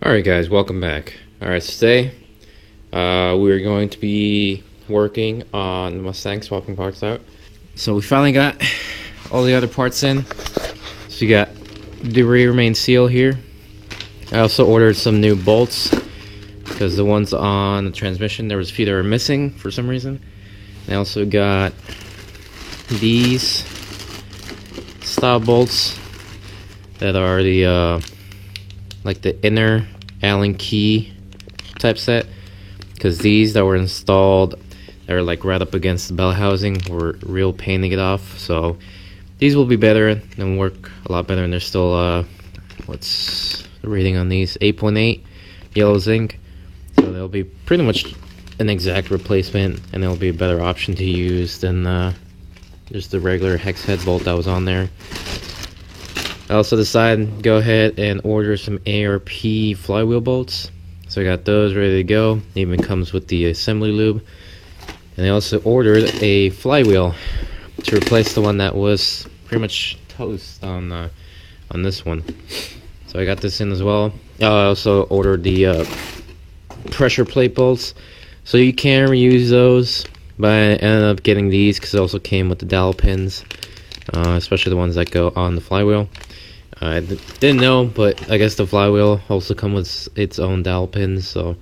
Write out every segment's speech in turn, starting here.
Alright guys, welcome back. Alright, so today we're going to be working on the Mustang, swapping parts out. So we finally got all the other parts in. So you got the rear main seal here. I also ordered some new bolts because the ones on the transmission, there was a few that were missing for some reason. I also got these style bolts that are the like the inner Allen key type set, because these that were installed, they're like right up against the bell housing, were real pain to get off. So these will be better and work a lot better, and they're still what's the rating on these? 8.8 yellow zinc, so they'll be pretty much an exact replacement, and they'll be a better option to use than just the regular hex head bolt that was on there. I also decided to go ahead and order some ARP flywheel bolts. So I got those ready to go. It even comes with the assembly lube. And I also ordered a flywheel to replace the one that was pretty much toast on this one. So I got this in as well. I also ordered the pressure plate bolts. So you can reuse those, but I ended up getting these because it also came with the dowel pins, especially the ones that go on the flywheel. I didn't know, but I guess the flywheel also comes with its own dowel pins, so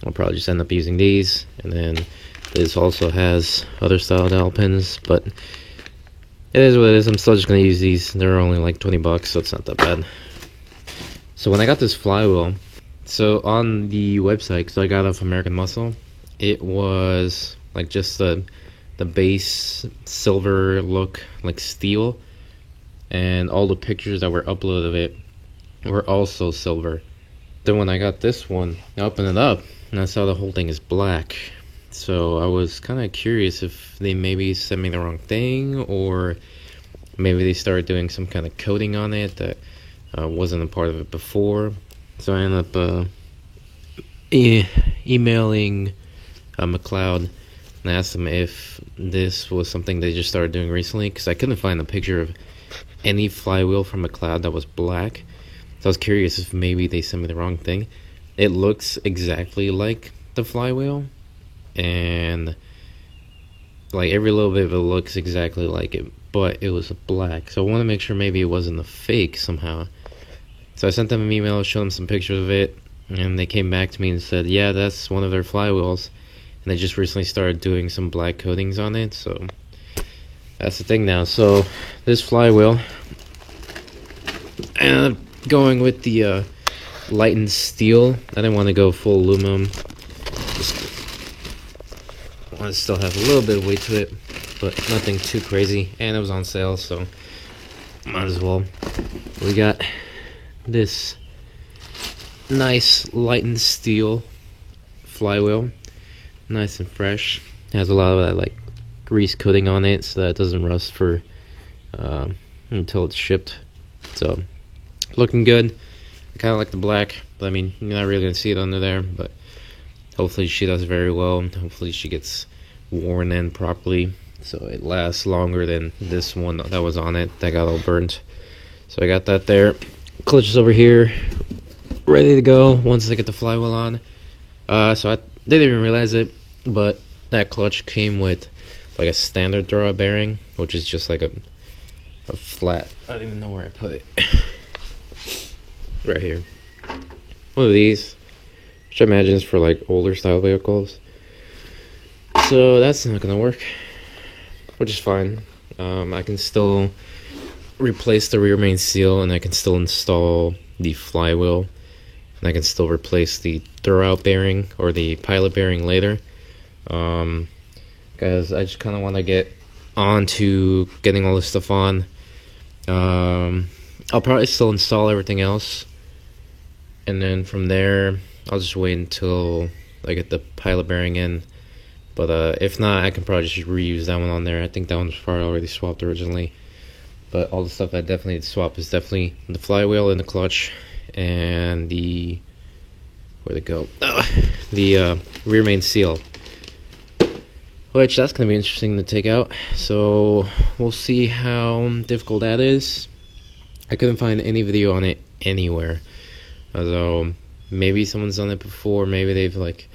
I'll probably just end up using these. And then this also has other style dowel pins, but it is what it is. I'm still just going to use these. They're only like 20 bucks, so it's not that bad. So when I got this flywheel, so on the website, because I got it off American Muscle, it was like just the base silver look, like steel. And all the pictures that were uploaded of it were also silver. Then when I got this one, I opened it up and I saw the whole thing is black. So I was kind of curious if they maybe sent me the wrong thing, or maybe they started doing some kind of coating on it that wasn't a part of it before. So I ended up emailing McLeod and I asked them if this was something they just started doing recently, because I couldn't find a picture of any flywheel from McLeod that was black. So I was curious if maybe they sent me the wrong thing. It looks exactly like the flywheel, and like every little bit of it looks exactly like it, but it was black. So I want to make sure maybe it wasn't a fake somehow. So I sent them an email, showed them some pictures of it, and they came back to me and said, yeah, that's one of their flywheels, and they just recently started doing some black coatings on it. So that's the thing now. So this flywheel, and going with the lightened steel. I didn't want to go full aluminum. Just want to still have a little bit of weight to it, but nothing too crazy. And it was on sale, so might as well. We got this nice lightened steel flywheel, nice and fresh. It has a lot of that like grease coating on it so that it doesn't rust for until it's shipped. So looking good. I kind of like the black, but I mean, you're not really gonna see it under there, but hopefully she does very well. Hopefully she gets worn in properly so it lasts longer than this one that was on it that got all burnt. So I got that there. Clutch is over here, ready to go once I get the flywheel on. So I didn't even realize it, but that clutch came with like a standard throwout bearing, which is just like a flat, I don't even know where I put it. Right here. One of these, which I imagine is for like older style vehicles. So that's not gonna work, which is fine. I can still replace the rear main seal, and I can still install the flywheel, and I can still replace the throwout bearing or the pilot bearing later. Because I just kind of want to get on to getting all this stuff on. I'll probably still install everything else, and then from there I'll just wait until I get the pilot bearing in. But if not, I can probably just reuse that one on there. I think that one was probably already swapped originally. But all the stuff I definitely need to swap is definitely the flywheel and the clutch, and the, where'd it go? The rear main seal, which that's going to be interesting to take out. So we'll see how difficult that is. I couldn't find any video on it anywhere. So Maybe someone's done it before. Maybe they've like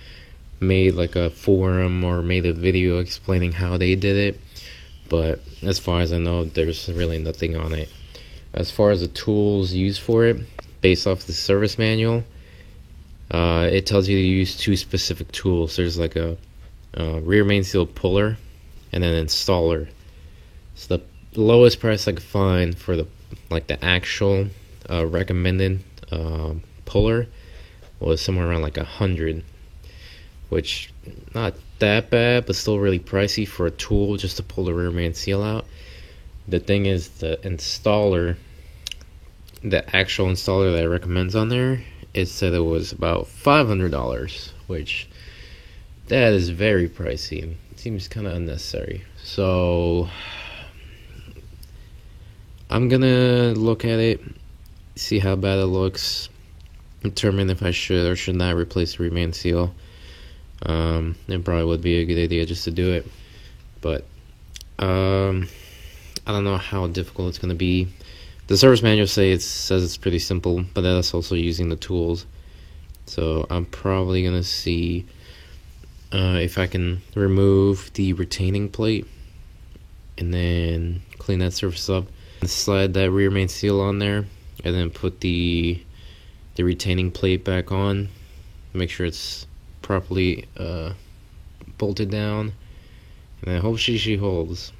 made like a forum or made a video explaining how they did it. But as far as I know, there's really nothing on it. As far as the tools used for it, based off the service manual, it tells you to use two specific tools. There's like a rear main seal puller and an installer. So the lowest price I could find for the actual recommended puller was somewhere around like 100, which not that bad, but still really pricey for a tool just to pull the rear main seal out. The thing is, the installer, the actual installer that it recommends on there, it said it was about $500, which that is very pricey. It seems kind of unnecessary. So I'm gonna look at it, see how bad it looks, determine if I should or should not replace the rear main seal. It probably would be a good idea just to do it, but I don't know how difficult it's gonna be. The service manual says it's pretty simple, but that's also using the tools. So I'm probably gonna see if I can remove the retaining plate and then clean that surface up and slide that rear main seal on there, and then put the retaining plate back on. Make sure it's properly bolted down, and I hope she holds.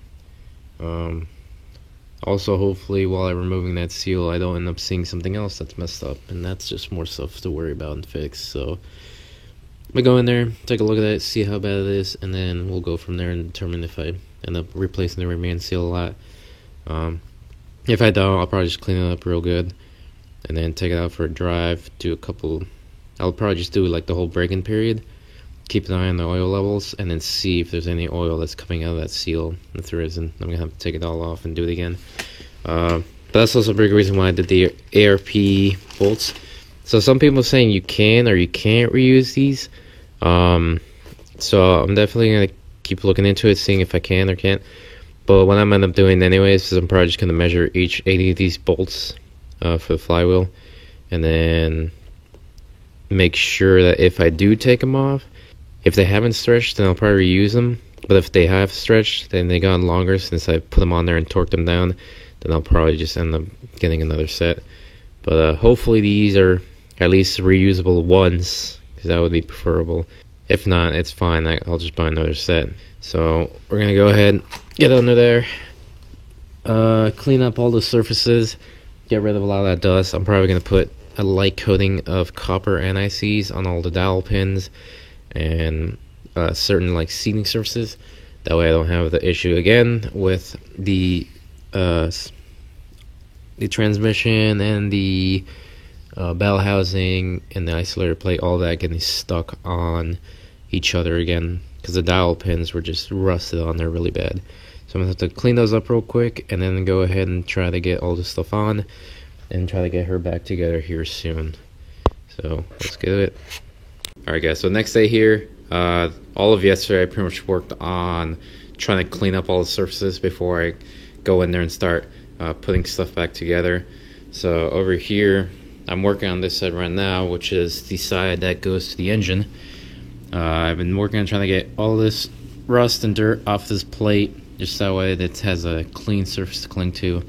Also, hopefully while I'm removing that seal, I don't end up seeing something else that's messed up, and that's just more stuff to worry about and fix. So I'm gonna go in there, take a look at it, see how bad it is, and then we'll go from there and determine if I end up replacing the rear main seal a lot. If I don't, I'll probably just clean it up real good and then take it out for a drive, do a couple. I'll probably just do like the whole break-in period, keep an eye on the oil levels, and then see if there's any oil that's coming out of that seal. If there isn't, I'm gonna have to take it all off and do it again. But that's also a big reason why I did the ARP bolts. So some people are saying you can or you can't reuse these. So I'm definitely gonna keep looking into it, seeing if I can or can't. But what I'm end up doing anyways is I'm probably just gonna measure each 80 of these bolts for the flywheel, and then make sure that if I do take them off, if they haven't stretched, then I'll probably reuse them. But if they have stretched, then they got longer since I put them on there and torqued them down, then I'll probably just end up getting another set. But hopefully these are at least reusable ones, because that would be preferable. If not, it's fine, I'll just buy another set. So we're gonna go ahead, get under there, clean up all the surfaces, get rid of a lot of that dust. I'm probably gonna put a light coating of copper NICs on all the dowel pins and certain like seating surfaces. That way I don't have the issue again with the transmission and the bell housing and the isolator plate, all that getting stuck on each other again, because the dowel pins were just rusted on there really bad. So I'm gonna have to clean those up real quick and then go ahead and try to get all this stuff on and try to get her back together here soon. So let's get it. Alright guys, so next day here, all of yesterday I pretty much worked on trying to clean up all the surfaces before I go in there and start putting stuff back together. So over here I'm working on this side right now, which is the side that goes to the engine. I've been working on trying to get all this rust and dirt off this plate, just that way it has a clean surface to cling to.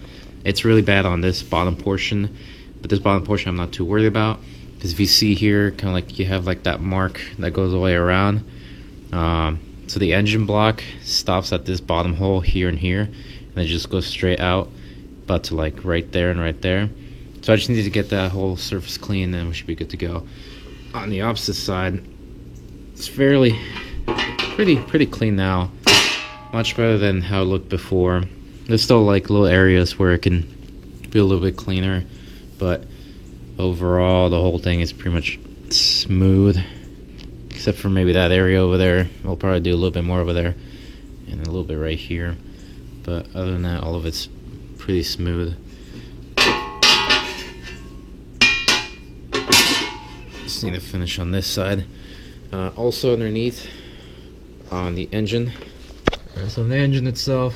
It's really bad on this bottom portion, but this bottom portion I'm not too worried about, because if you see here, kind of like you have like that mark that goes all the way around. So the engine block stops at this bottom hole here and here, and it just goes straight out, about to like right there and right there. So I just need to get that whole surface clean, and we should be good to go. On the opposite side, it's pretty clean now, much better than how it looked before. There's still like little areas where it can be a little bit cleaner, but overall the whole thing is pretty much smooth, except for maybe that area over there. We'll probably do a little bit more over there and a little bit right here, but other than that, all of it's pretty smooth. Just need to finish on this side. Also underneath on the engine, so the engine itself,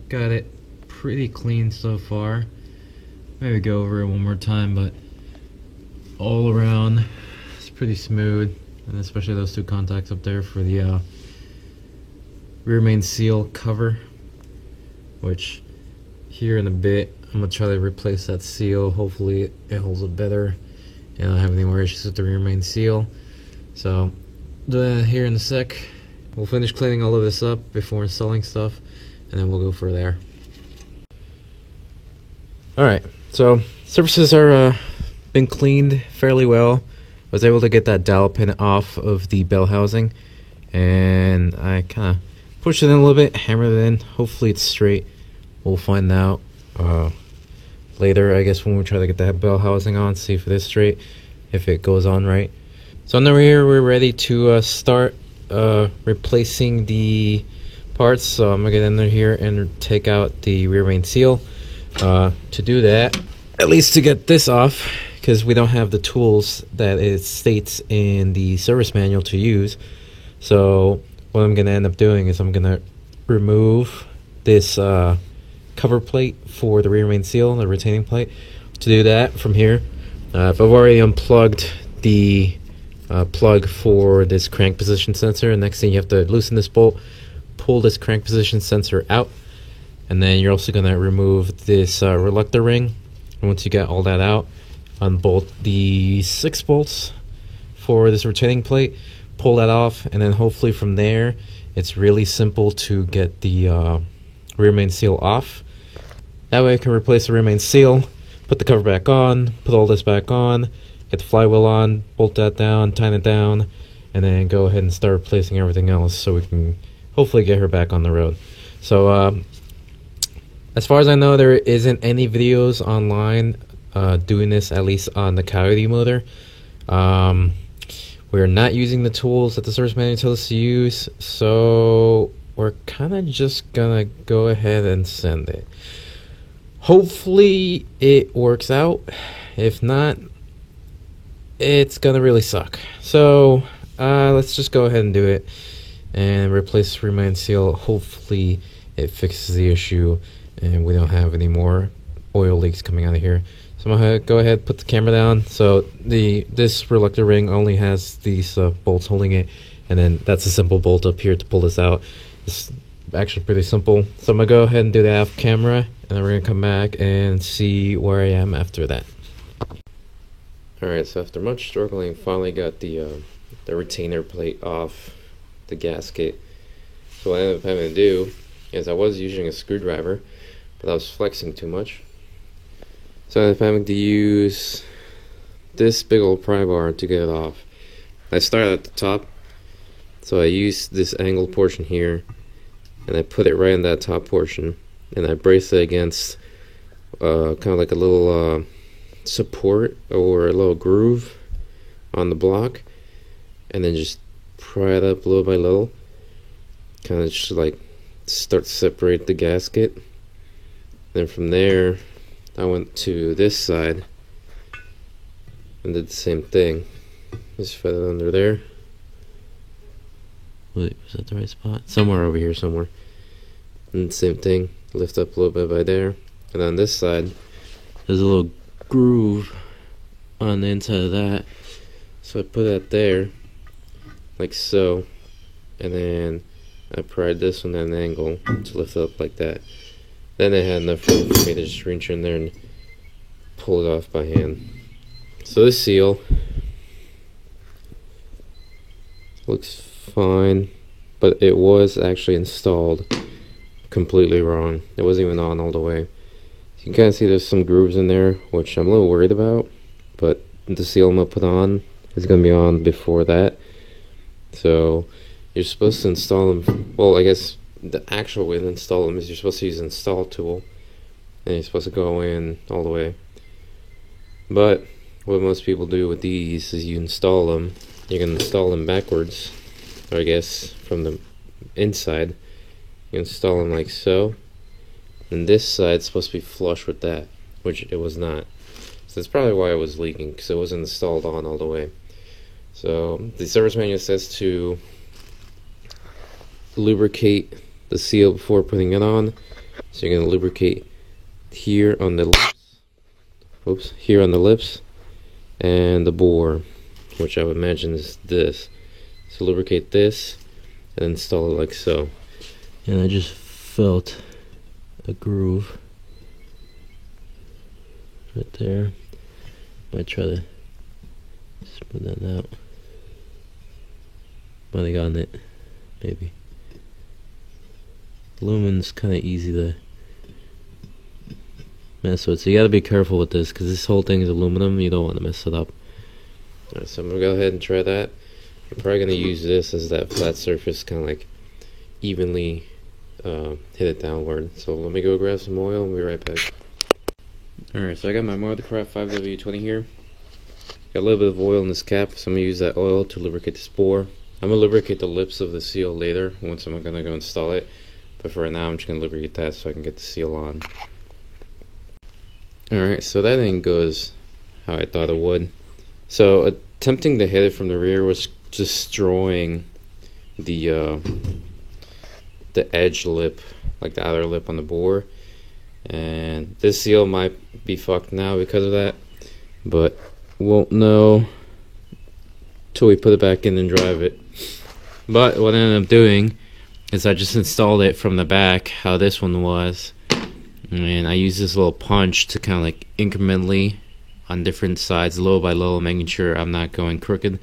got it pretty clean so far. Maybe go over it one more time, but all around. It's pretty smooth, and especially those two contacts up there for the rear main seal cover, which here in a bit I'm gonna try to replace that seal. Hopefully it holds up better and I don't have any more issues with the rear main seal. So do that here in a sec. We'll finish cleaning all of this up before installing stuff, and then we'll go for there. Alright, so surfaces are been cleaned fairly well. I was able to get that dowel pin off of the bell housing, and I kind of pushed it in a little bit, hammered it in. Hopefully it's straight. We'll find out later, I guess, when we try to get that bell housing on, see if it is straight, if it goes on right. So now we're ready to start replacing the parts. So I'm gonna get in there here and take out the rear main seal. To do that, at least to get this off, because we don't have the tools that it states in the service manual to use. So what I'm gonna end up doing is I'm gonna remove this cover plate for the rear main seal, the retaining plate. To do that, from here, I've already unplugged the plug for this crank position sensor, and next thing you have to loosen this bolt, pull this crank position sensor out, and then you're also going to remove this reluctor ring. And once you get all that out, unbolt the 6 bolts for this retaining plate, pull that off, and then hopefully from there it's really simple to get the rear main seal off. That way I can replace the rear main seal, put the cover back on, put all this back on, get the flywheel on, bolt that down, tighten it down, and then go ahead and start replacing everything else so we can hopefully get her back on the road. So as far as I know, there isn't any videos online doing this, at least on the Coyote motor. We're not using the tools that the service manual tells us to use, so we're kind of just gonna go ahead and send it. Hopefully it works out. If not, it's gonna really suck. So let's just go ahead and do it and replace the rear main seal. Hopefully it fixes the issue and we don't have any more oil leaks coming out of here. So I'm gonna go ahead, put the camera down. So this reluctor ring only has these bolts holding it, and then that's a simple bolt up here to pull this out. It's actually pretty simple. So I'm gonna go ahead and do that off camera, and then we're gonna come back and see where I am after that. Alright, so after much struggling, finally got the retainer plate off the gasket. So what I ended up having to do is I was using a screwdriver, but I was flexing too much. So I ended up having to use this big old pry bar to get it off. I started at the top, so I used this angled portion here, and I put it right in that top portion, and I braced it against kind of like a little support or a little groove on the block, and then just pry it up little by little, kind of just like start to separate the gasket. Then from there I went to this side and did the same thing. Just fed it under there. Wait, was that the right spot? Somewhere over here somewhere. And same thing, lift up a little bit by there. And on this side there's a little groove on the inside of that, so I put that there like so, and then I pried this one at an angle to lift it up like that. Then I had enough room for me to just reach in there and pull it off by hand. So this seal looks fine, but it was actually installed completely wrong. It wasn't even on all the way. You can kind of see there's some grooves in there, which I'm a little worried about, but the seal I'm going to put on is going to be on before that. So you're supposed to install them, well, I guess the actual way to install them is you're supposed to use an install tool, and you're supposed to go in all the way. But what most people do with these is you install them, you can install them backwards, or I guess from the inside. You install them like so, and this side's supposed to be flush with that, which it was not. So that's probably why it was leaking, because it wasn't installed on all the way. So the service manual says to lubricate the seal before putting it on. So you're going to lubricate here on the lips. Oops, here on the lips, and the bore, which I would imagine is this. So lubricate this and install it like so. And I just felt a groove right there. Might try to smooth that out. Might have gotten it, maybe. Aluminum's kind of easy to mess with, so you gotta be careful with this because this whole thing is aluminum. You don't want to mess it up. Alright, so I'm gonna go ahead and try that. I'm probably gonna use this as that flat surface, kind of like evenly hit it downward. So let me go grab some oil and we'll be right back. Alright, so I got my Motorcraft 5W20 here. Got a little bit of oil in this cap, so I'm gonna use that oil to lubricate the spore. I'm gonna lubricate the lips of the seal later once I'm gonna go install it. But for right now, I'm just gonna lubricate that so I can get the seal on. Alright, so that didn't go as how I thought it would. So attempting to hit it from the rear was destroying the edge lip, like the outer lip on the bore. And this seal might be fucked now because of that, but won't know till we put it back in and drive it. But what I ended up doing is I just installed it from the back, how this one was. And I use this little punch to kind of like incrementally on different sides, low by low, making sure I'm not going crooked,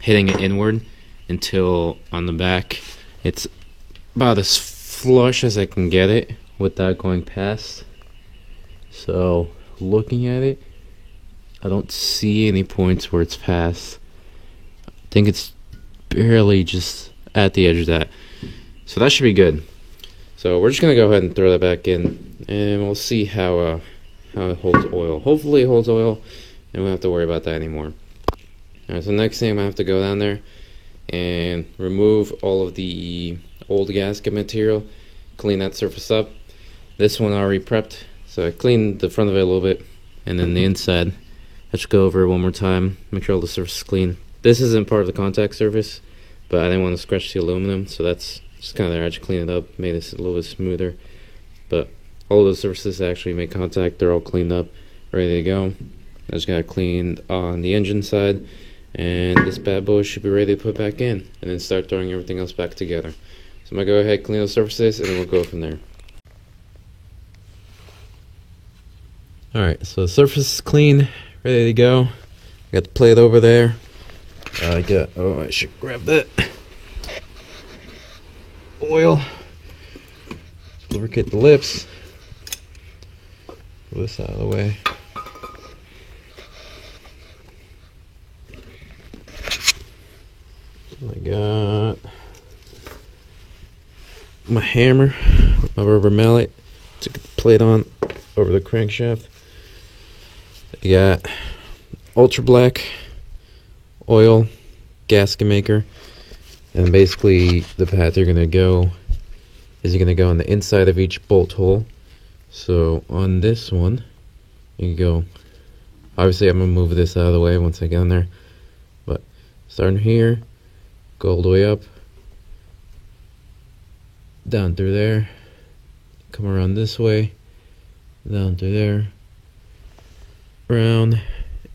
hitting it inward until on the back it's about as flush as I can get it without going past. So looking at it, I don't see any points where it's past. I think it's barely just at the edge of that. So that should be good. So we're just gonna go ahead and throw that back in, and we'll see how it holds oil. Hopefully it holds oil, and we don't have to worry about that anymore. Alright, so next thing I'm gonna have to go down there and remove all of the old gasket material, clean that surface up. This one I already prepped, so I cleaned the front of it a little bit, and then the inside I should go over it one more time, make sure all the surface is clean. This isn't part of the contact surface, but I didn't want to scratch the aluminum, so that's just kind of there. I just cleaned it up, made this a little bit smoother. But all of those surfaces that actually make contact, they're all cleaned up, ready to go. I just got it cleaned on the engine side, and this bad boy should be ready to put back in, and then start throwing everything else back together. So I'm going to go ahead, clean those surfaces, and then we'll go from there. Alright, so the surface is clean, ready to go. Got the plate over there. I should grab that. Oil. Lubricate the lips. Pull this out of the way. I got my hammer, my rubber mallet to get the plate on over the crankshaft. I got Ultra Black oil gasket maker, and basically the path you're gonna go is you're gonna go on the inside of each bolt hole. So on this one you can go, obviously I'm gonna move this out of the way once I get in there, but starting here, go all the way up, down through there, come around this way, down through there, around,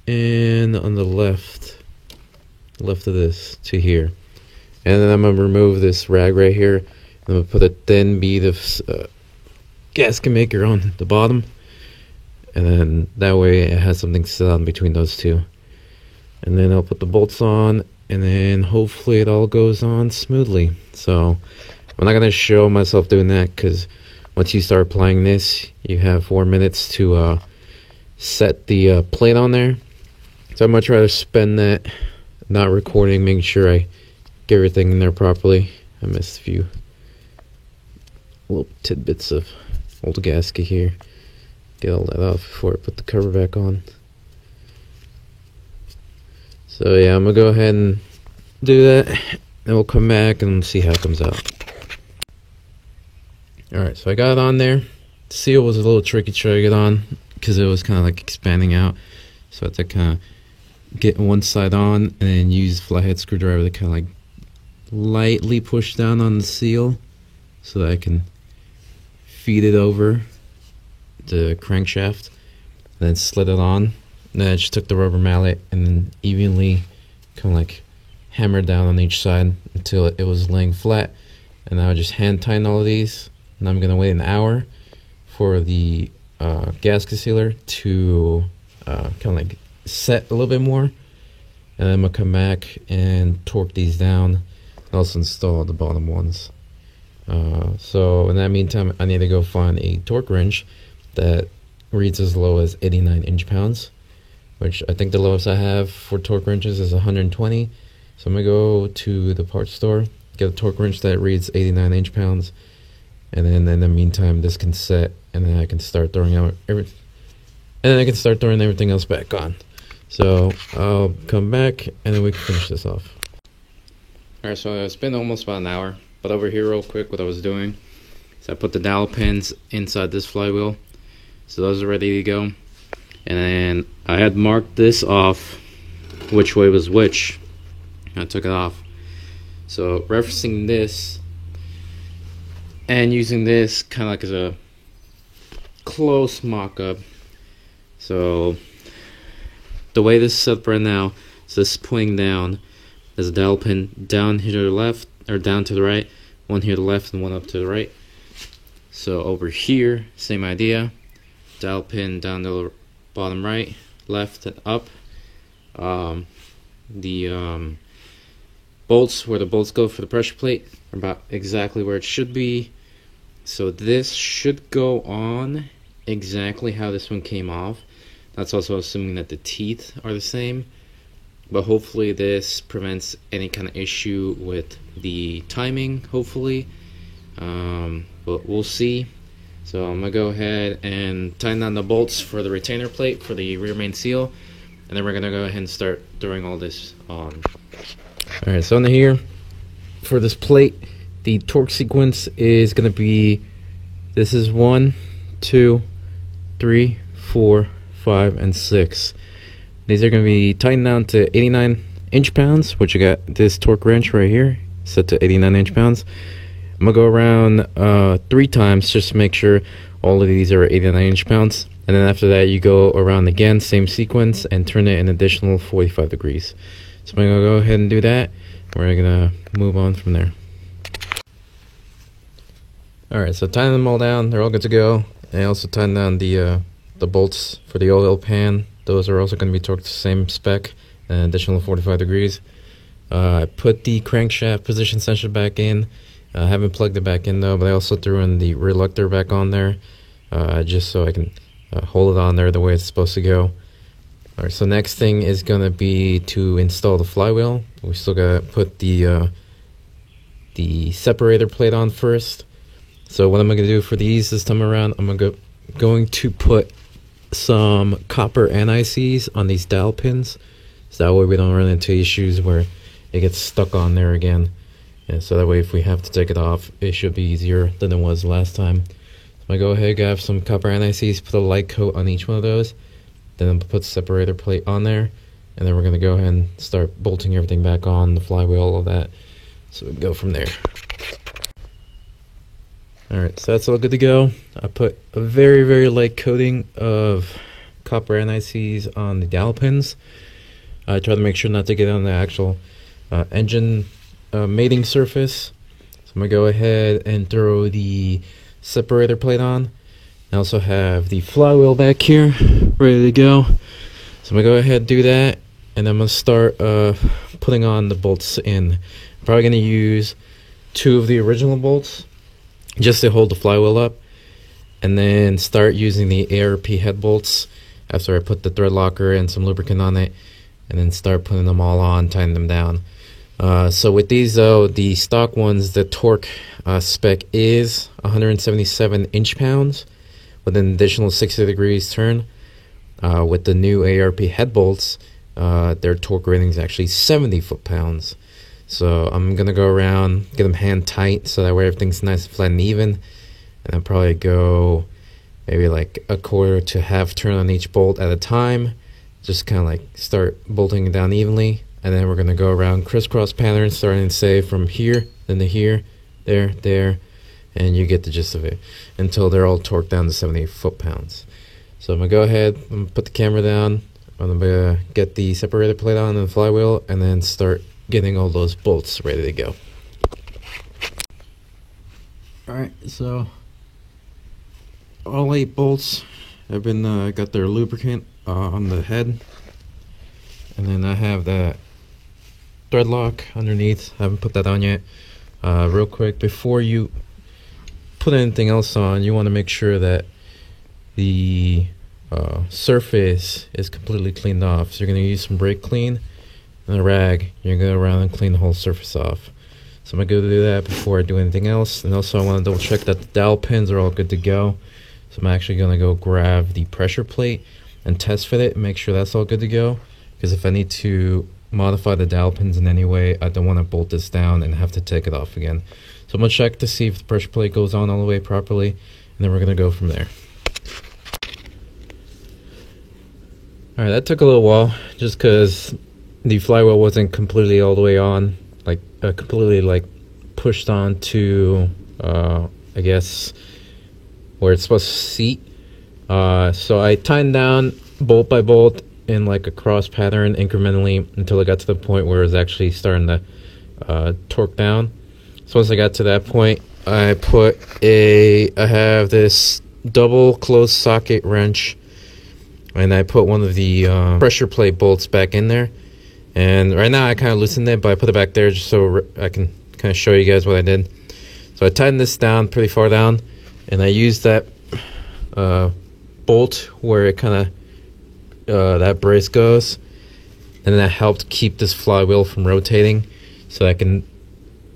and on the left of this to here. And then I'm gonna remove this rag right here. I'm gonna put a thin bead of gasket maker on the bottom, and then that way it has something to sit on between those two. And then I'll put the bolts on, and then hopefully it all goes on smoothly. So I'm not gonna show myself doing that, because once you start applying this, you have 4 minutes to set the plate on there. So I'm gonna try to spend that not recording, making sure I get everything in there properly. I missed a few little tidbits of old gasket here. Get all that off before I put the cover back on. So yeah, I'm gonna go ahead and do that, and we'll come back and see how it comes out. Alright, so I got it on there. The seal was a little tricky to try to get on because it was kind of like expanding out. So I had to kind of get one side on and then use flathead screwdriver to kind of like lightly push down on the seal so that I can feed it over the crankshaft, and then slid it on, And then I just took the rubber mallet and then evenly kind of like hammered down on each side until it was laying flat. And now I just hand tighten all of these. And I'm gonna wait an hour for the gasket sealer to kind of like set a little bit more. And then I'm gonna come back and torque these down and also install the bottom ones. So in that meantime, I need to go find a torque wrench that reads as low as 89 inch-pounds, which I think the lowest I have for torque wrenches is 120. So I'm gonna go to the parts store, get a torque wrench that reads 89 inch-pounds, and then in the meantime this can set, and then I can start throwing out everything else back on. So I'll come back and then we can finish this off. Alright, so it's been almost about an hour, but over here real quick what I was doing is I put the dowel pins inside this flywheel, so those are ready to go. And then I had marked this off which way was which. I took it off. So referencing this and using this kind of like as a close mock-up. So the way this is set up right now, so this is pointing down. There's a dowel pin down here to the left, or down to the right, one here to the left and one up to the right. So over here, same idea, dowel pin down to the bottom right, left and up. The bolts, where the bolts go for the pressure plate, are about exactly where it should be. So this should go on exactly how this one came off. That's also assuming that the teeth are the same, but hopefully this prevents any kind of issue with the timing, hopefully. But we'll see. So I'm gonna go ahead and tighten down the bolts for the retainer plate for the rear main seal, and then we're gonna go ahead and start throwing all this on. Alright, so in here for this plate, the torque sequence is gonna be, this is 1, 2, 3, 4, 5, and 6. These are going to be tightened down to 89 inch-pounds, which you got this torque wrench right here set to 89 inch-pounds. I'm going to go around 3 times just to make sure all of these are 89 inch-pounds. And then after that, you go around again, same sequence, and turn it an additional 45 degrees. So I'm going to go ahead and do that. We're going to move on from there. Alright, so tying them all down, they're all good to go. And I also tightened down the bolts for the oil pan. Those are also going to be torqued the same spec, an additional 45 degrees. I put the crankshaft position sensor back in. I haven't plugged it back in though, but I also threw in the reluctor back on there, just so I can hold it on there the way it's supposed to go. Alright, so next thing is going to be to install the flywheel. We still got to put the separator plate on first. So what I'm going to do for these this time around, I'm going to put some copper NICs on these dowel pins, so that way we don't run into issues where it gets stuck on there again. And so that way if we have to take it off, it should be easier than it was last time. So I go ahead, grab some copper NICs, put a light coat on each one of those, then I'll put the separator plate on there, and then we're going to go ahead and start bolting everything back on, the flywheel, all of that. So we can go from there. Alright, so that's all good to go. I put a very, very light coating of copper NICs on the dowel pins. I try to make sure not to get on the actual engine mating surface. So I'm going to go ahead and throw the separator plate on. I also have the flywheel back here, ready to go. So I'm going to go ahead and do that, and I'm going to start putting on the bolts in. I'm probably going to use 2 of the original bolts, just to hold the flywheel up, and then start using the ARP head bolts after I put the thread locker and some lubricant on it, and then start putting them all on, tying them down. So with these though, the stock ones, the torque spec is 177 inch-pounds with an additional 60 degrees turn. With the new ARP head bolts, their torque rating is actually 70 foot-pounds. So I'm going to go around, get them hand tight so that way everything's nice and flat and even. And I'll probably go maybe like a quarter to half turn on each bolt at a time. Just kind of like start bolting it down evenly. And then we're going to go around crisscross pattern, starting to say from here, then to here, there. And you get the gist of it until they're all torqued down to 70 foot-pounds. So I'm going to go ahead and put the camera down. I'm gonna get the separator plate on and the flywheel, and then start getting all those bolts ready to go. Alright, so all 8 bolts have been got their lubricant on the head, and then I have that thread lock underneath. I haven't put that on yet. Real quick, before you put anything else on, you want to make sure that the surface is completely cleaned off. So you're going to use some brake clean and a rag. You're going to go around and clean the whole surface off. So I'm going to go do that before I do anything else. And also I want to double check that the dowel pins are all good to go. So I'm actually going to go grab the pressure plate and test fit it and make sure that's all good to go. Because if I need to modify the dowel pins in any way, I don't want to bolt this down and have to take it off again. So I'm going to check to see if the pressure plate goes on all the way properly, and then we're going to go from there. Alright, that took a little while, just because the flywheel wasn't completely all the way on, like completely like pushed on to, I guess, where it's supposed to seat. So I tightened down bolt by bolt in like a cross pattern incrementally until I got to the point where it was actually starting to torque down. So once I got to that point, I have this double closed socket wrench, and I put one of the pressure plate bolts back in there. And right now I kind of loosened it, but I put it back there just so I can kind of show you guys what I did. So I tightened this down pretty far down, and I used that bolt where it kind of that brace goes, and that helped keep this flywheel from rotating, so I can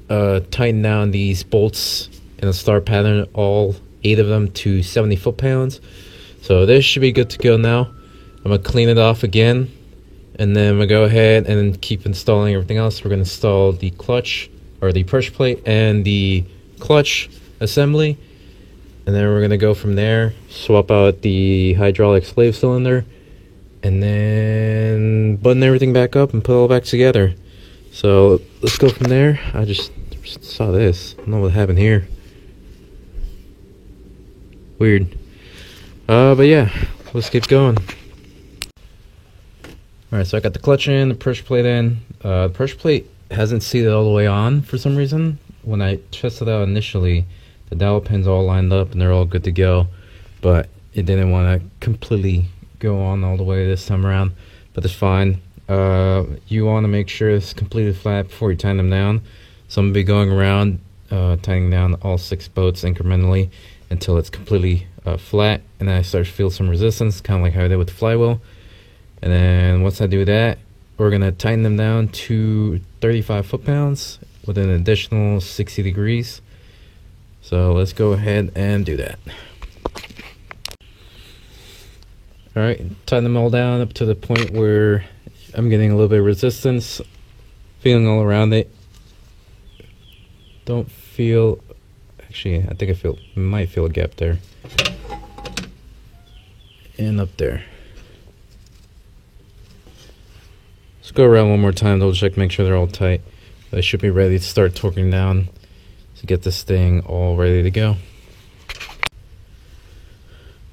tighten down these bolts in a star pattern, all 8 of them, to 70 foot-pounds. So this should be good to go now. I'm gonna clean it off again, and then I'm gonna go ahead and keep installing everything else. We're gonna install the clutch, or the pressure plate, and the clutch assembly, and then we're gonna go from there, swap out the hydraulic slave cylinder, and then button everything back up and put it all back together. So let's go from there. I just saw this. I don't know what happened here. Weird. But yeah, let's keep going. Alright, so I got the clutch in, the pressure plate in. The pressure plate hasn't seated all the way on for some reason. When I tested it out initially, the dowel pins all lined up and they're all good to go, but it didn't want to completely go on all the way this time around, but it's fine. You want to make sure it's completely flat before you tighten them down. So I'm going to be going around tightening down all 6 bolts incrementally until it's completely flat, and then I start to feel some resistance, kind of like how I did with the flywheel. And then once I do that, we're going to tighten them down to 35 foot-pounds with an additional 60 degrees. So let's go ahead and do that. Alright, tighten them all down up to the point where I'm getting a little bit of resistance, feeling all around it. Don't feel, actually I think I might feel a gap there. And up there. Let's go around one more time, double check, make sure they're all tight. They should be ready to start torquing down to get this thing all ready to go.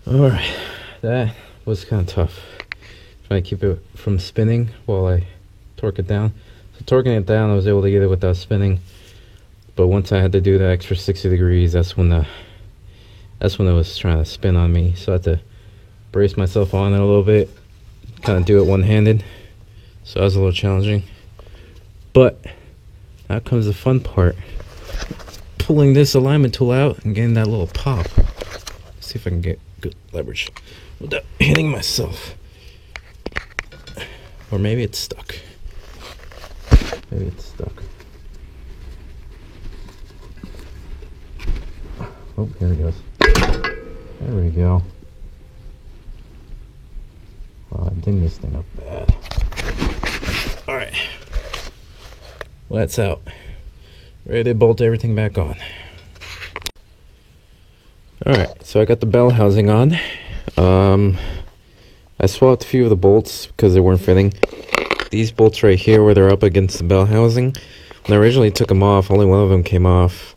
Alright, that was kind of tough. Trying to keep it from spinning while I torque it down. So torquing it down, I was able to get it without spinning. But once I had to do the extra 60 degrees, that's when it was trying to spin on me. So I had to brace myself on it a little bit, kind of do it one-handed. So that was a little challenging. But now comes the fun part. Pulling this alignment tool out and getting that little pop. Let's see if I can get good leverage without hitting myself. Or maybe it's stuck. Maybe it's stuck. Oh, there it goes. There we go. Oh, I dinged this thing up bad. Alright. Well, that's out. Ready to bolt everything back on. Alright, so I got the bell housing on. I swapped a few of the bolts because they weren't fitting. These bolts right here where they're up against the bell housing, when I originally took them off, only one of them came off.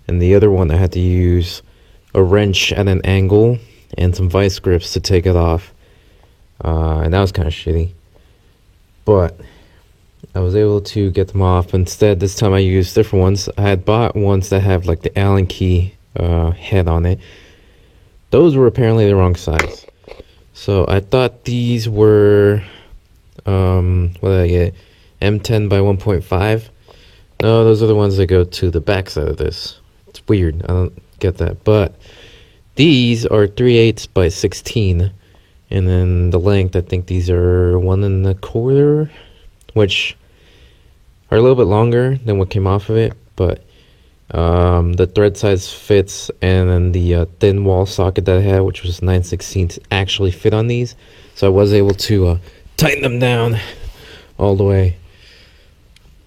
And the other one I had to use a wrench at an angle and some vice grips to take it off. and that was kind of shitty. But I was able to get them off. Instead, this time I used different ones. I had bought ones that have like the Allen key head on it. Those were apparently the wrong size. So I thought these were, what did I get? M10 by 1.5. No, those are the ones that go to the back side of this. It's weird. I don't get that. But these are 3/8 by 16. And then the length, I think these are 1 1/4, which are a little bit longer than what came off of it, but the thread size fits, and then the thin wall socket that I had, which was 9/16, actually fit on these, so I was able to tighten them down all the way.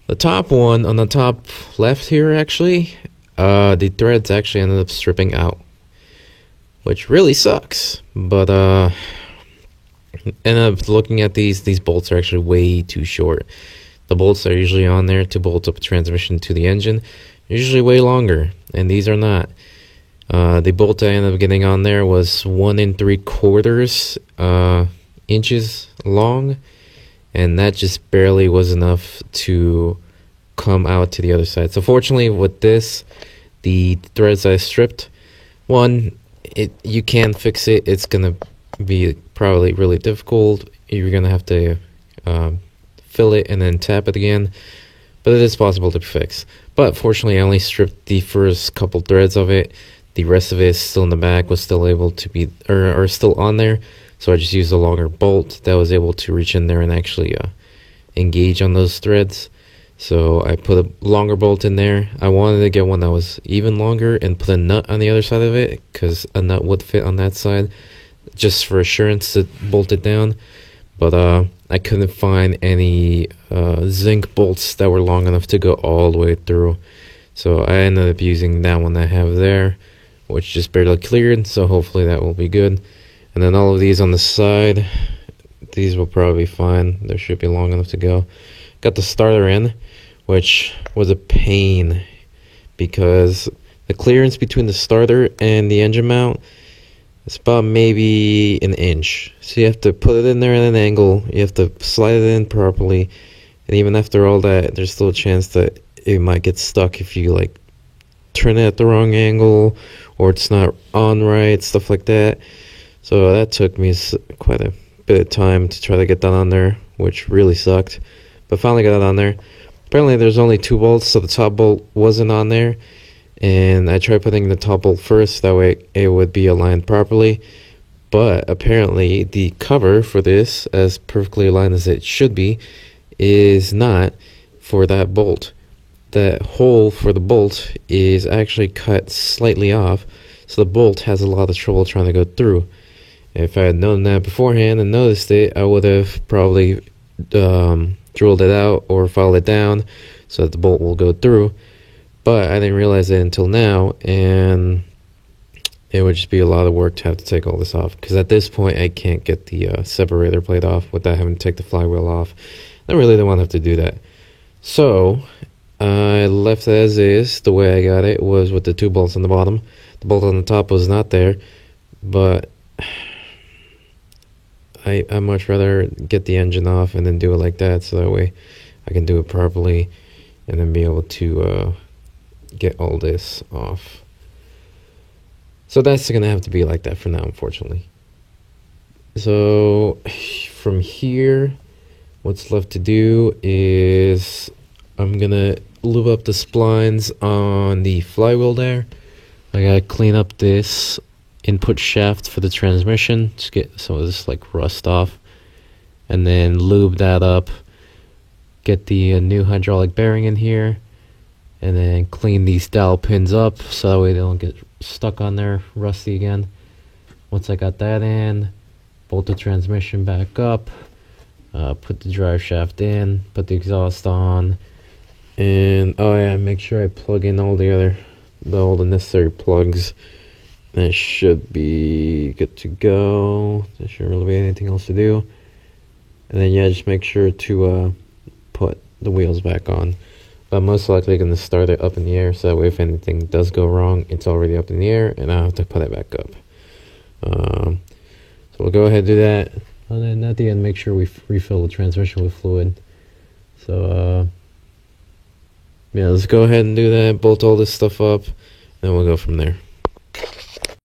The top one, on the top left here, actually, the threads actually ended up stripping out, which really sucks, but ended up looking at these bolts are actually way too short. The bolts that are usually on there to bolt up a transmission to the engine are usually way longer, and these are not. The bolt I ended up getting on there was 1 3/4 inches long, and that just barely was enough to come out to the other side. So fortunately with this, the threads I stripped, one, you can fix it. It's gonna be probably really difficult. You're gonna have to fill it and then tap it again, but it is possible to fix. But fortunately I only stripped the first couple threads of it. The rest of it is still in the back, was still able to be or still on there, so I just used a longer bolt that was able to reach in there and actually engage on those threads. So I put a longer bolt in there. I wanted to get one that was even longer and put a nut on the other side of it, because a nut would fit on that side, just for assurance to bolt it down. But I couldn't find any zinc bolts that were long enough to go all the way through. So I ended up using that one I have there, which just barely cleared, so hopefully that will be good. And then all of these on the side, these will probably be fine. They should be long enough to go. Got the starter in, which was a pain, because the clearance between the starter and the engine mount, it's about maybe an inch. So you have to put it in there at an angle, you have to slide it in properly, and even after all that, there's still a chance that it might get stuck if you like turn it at the wrong angle, or it's not on right, stuff like that. So that took me quite a bit of time to try to get that on there, which really sucked, but finally got it on there. Apparently there's only 2 bolts, so the top bolt wasn't on there, and I tried putting the top bolt first, that way it would be aligned properly. But apparently the cover for this, as perfectly aligned as it should be, is not for that bolt. The hole for the bolt is actually cut slightly off, so the bolt has a lot of trouble trying to go through. If I had known that beforehand and noticed it, I would have probably drilled it out or filed it down so that the bolt will go through. But I didn't realize it until now, and it would just be a lot of work to have to take all this off, because at this point I can't get the separator plate off without having to take the flywheel off. I really don't want to have to do that. So I left it as is. The way I got it was with the 2 bolts on the bottom. The bolt on the top was not there, but I much rather get the engine off and then do it like that, so that way I can do it properly and then be able to get all this off. So that's gonna have to be like that for now, unfortunately. So from here, what's left to do is I'm gonna lube up the splines on the flywheel there. I gotta clean up this input shaft for the transmission, just get some of this like rust off, and then lube that up, get the new hydraulic bearing in here, and then clean these dowel pins up so that way they don't get stuck on there rusty again. Once I got that in, bolt the transmission back up, put the drive shaft in, put the exhaust on, and oh yeah, make sure I plug in all the necessary plugs. That should be good to go. There shouldn't really be anything else to do. And then yeah, just make sure to put the wheels back on. But I'm most likely going to start it up in the air, so that way if anything does go wrong, it's already up in the air and I don't have to put it back up. So we'll go ahead and do that. And then at the end, make sure we refill the transmission with fluid. So, yeah, let's go ahead and do that, bolt all this stuff up, and we'll go from there.